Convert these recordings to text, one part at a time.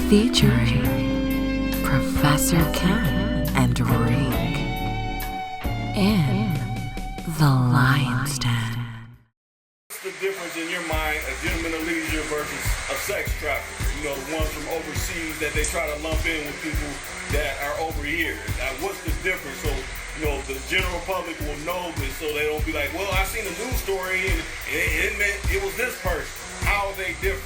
featuring Professor Ken and Reek in The Lion's Den. What's the difference in your mind, a gentleman of leisure versus a sex trafficker? You know, the ones from overseas that they try to lump in with people that are over here. Now, what's the difference? So, you know, the general public will know this, so they don't be like, well, I seen a news story and it meant it was this person. How are they different?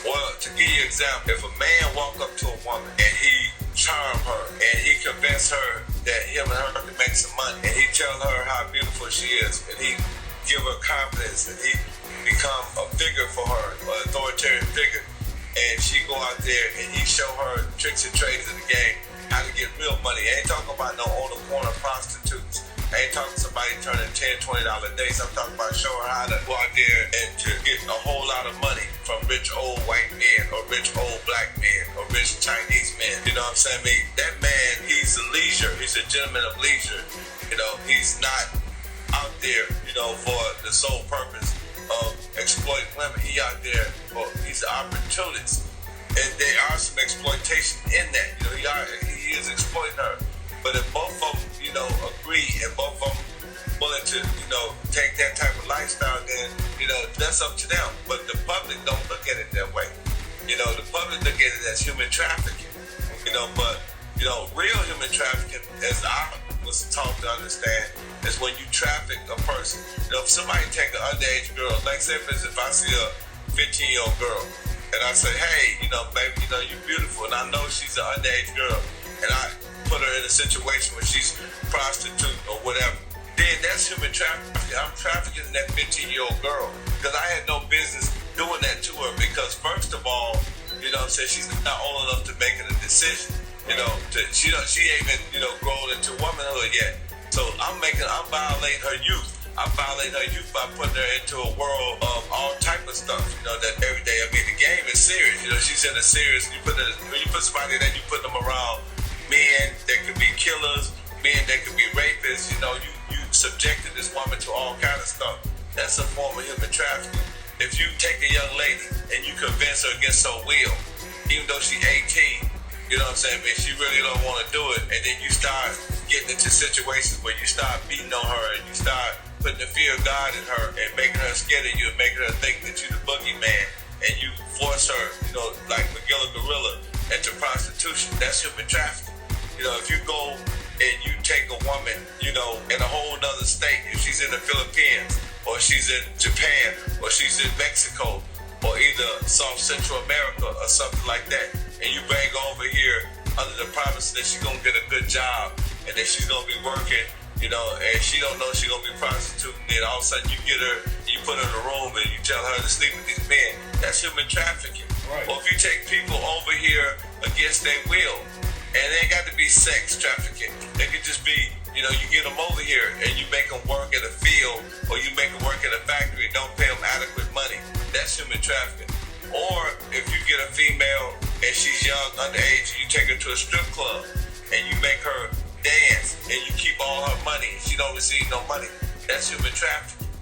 Well, to give you an example, if a man walk up to a woman and he charm her and he convince her that him and her can make some money and he tell her how beautiful she is and he give her confidence and he become a figure for her, an authoritarian figure, and she go out there and he show her tricks and trades of the game, how to get real money. I ain't talking about no on the corner prostitutes. I ain't talking somebody turning $10, $20 days. I'm talking about showing her how to go out there and to get a whole lot of money from rich old white men or rich old black men or rich Chinese men. You know what I'm saying? I mean, that man, he's a leisure. He's a gentleman of leisure. You know, he's not out there, you know, for the sole purpose of exploiting women. He out there for, he's an opportunist. And there are some exploitation in that. You know, he is exploiting her. But if both of them, you know, agree and both of them willing to, you know, take that type of lifestyle, then, you know, that's up to them. But the public don't look at it that way. You know, the public look at it as human trafficking. You know, but, you know, real human trafficking, as I was taught to understand, is when you traffic a person. You know, if somebody take an underage girl, like say for instance, if I see a 15-year-old girl, and I say, hey, you know, baby, you know, you're beautiful, and I know she's an underage girl, and I put her in a situation where she's prostitute or whatever, then that's human trafficking. I'm trafficking that 15-year-old girl because I had no business doing that to her because first of all, you know what I'm saying, she's not old enough to make a decision. You know, she ain't even, you know, grown into womanhood yet. So I'm violating her youth. I'm violating her youth by putting her into a world of all type of stuff, you know, that every day. I mean, the game is serious. You know, she's in a serious, when you put somebody in there, you put them around men that could be killers, men that could be rapists. You know, you subjected this woman to all kind of stuff. That's a form of human trafficking. If you take a young lady and you convince her against her will, even though she's 18, you know what I'm saying, man, she really don't want to do it, and then you start getting into situations where you start beating on her and you start putting the fear of God in her and making her scared of you and making her think that you're the boogeyman, and you force her, you know, like McGilla Gorilla, into prostitution. That's human trafficking. You know, if you go and you take a woman, you know, in a whole nother state, if she's in the Philippines, or she's in Japan, or she's in Mexico, or either South Central America or something like that, and you bring her over here under the promise that she's gonna get a good job and that she's gonna be working, you know, and she don't know she's gonna be prostituting, then all of a sudden you get her, you put her in a room and you tell her to sleep with these men. That's human trafficking. Right. Or if you take people over here against their will, and it ain't got to be sex trafficking. It could just be, you know, you get them over here and you make them work at a field or you make them work at a factory and don't pay them adequate money. That's human trafficking. Or if you get a female and she's young, underage, and you take her to a strip club and you make her dance and you keep all her money and she don't receive no money, that's human trafficking.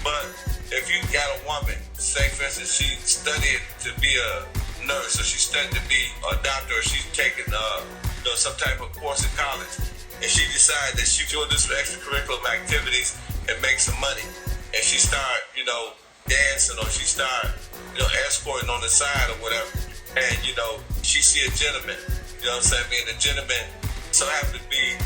But if you got a woman, say for instance, she studied to be a nurse, or she studied to be a doctor, or she's taking you know, some type of course in college, and she decided that she's doing this for extracurricular activities and make some money, and she start, you know, dancing, or she start, you know, escorting on the side or whatever, and you know, she see a gentleman, you know what I'm saying, being a gentleman so happen to be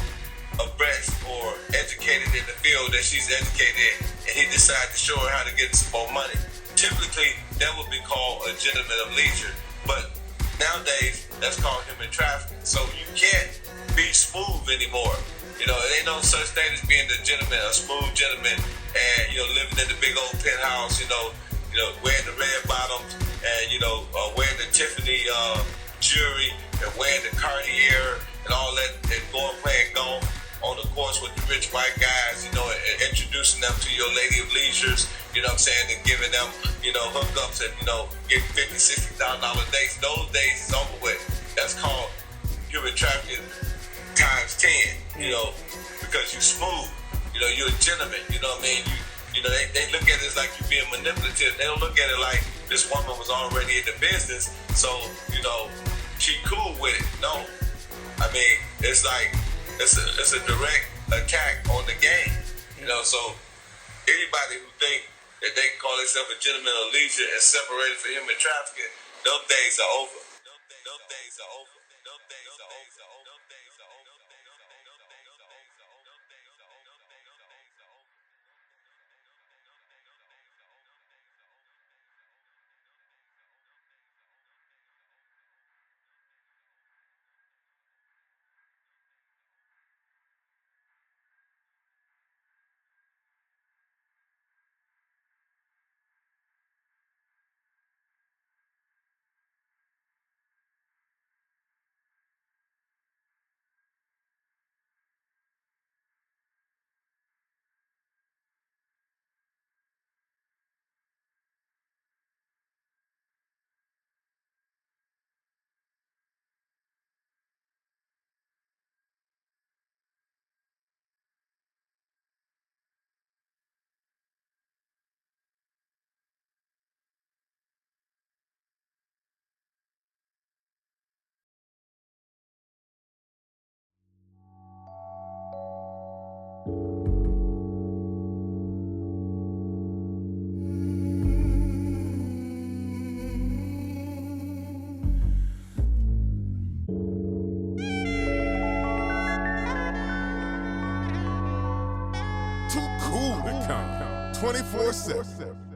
abreast or educated in the field that she's educated in, and he decided to show her how to get some more money. Typically, that would be called a gentleman of leisure, but nowadays, that's called human trafficking. So you can't be smooth anymore. You know, it ain't no such thing as being a gentleman, a smooth gentleman, and, you know, living in the big old penthouse, you know, wearing the red bottoms, and, you know, wearing the Tiffany jewelry, and wearing the Cartier, and all that, and going playing golf on the course with the rich white guys, you know, and introducing them to your lady of leisures, you know what I'm saying, and giving them, you know, hookups and, you know, getting $50,000, $60,000 days. Those days is over with. That's called human trafficking times 10, you know, because you smooth, you know, you're a gentleman, you know what I mean? You know, they look at it as like you're being manipulative. They don't look at it like this woman was already in the business, so, you know, she cool with it. No, I mean it's like it's a direct attack on the game. You know, so anybody who think that they can call themselves a gentleman of leisure and separated from human trafficking, those days are over. Those days are over. Those days are over. Those days are over. Too cool to count 24/7.